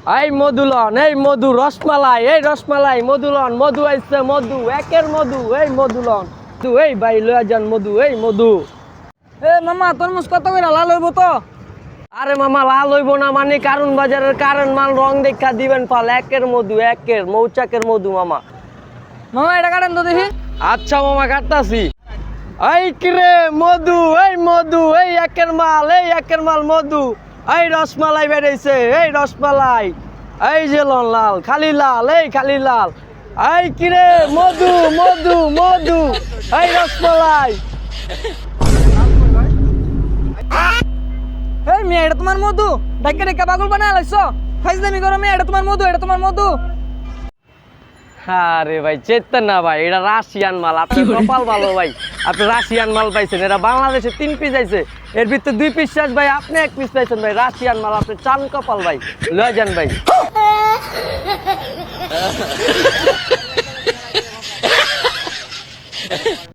এই মধুলন, এই মধু রসমালাই, এই রসমালাই মধুলন, মধু আইছে মধু, একের মধু, এই মধুলন। এই ভাই লয়া যান মধু, এই মধু। এ মামা তরমুজ কত করে লাল হইব তো? আরে মামা লাল হইব না মানে কারণ বাজারের কারণ মাল রং দেখা দিবেন পাল, একের মধু, একের মৌচাকের মধু মামা। মামা এটা কাটেন তো দেখি। আচ্ছা মামা কাটতাছি। এই কিরে মধু, এই মধু, এই একের মাল মধু। এই রসমালাই বেড়েছে, এই রসমালাই, এই যে লাল, খালি লাল, এই খালি লাল। এই কিরে মধু মধু মধু, এই রসমালাই। এই মেয়ে এটা তোমার মধু, ডাক্কে ডাক্কে পাগল বানায় লাইছো। ফাইজলামি করো মেয়ে, এটা তোমার মধু, এটা তোমার মধু। আরে ভাই চেতেন না ভাই, এটা রাশিয়ান মাল। আপনার কপাল ভালো ভাই, আপনি রাশিয়ান মাল পাইছেন। এটা বাংলাদেশে 3 পিস আইছে, এর ভিতরে 2 পিস শেষ ভাই, আপনি 1 পিস পাইছেন ভাই। রাশিয়ান মাল, আপনি চান কপাল ভাই, লয়ে যান ভাই।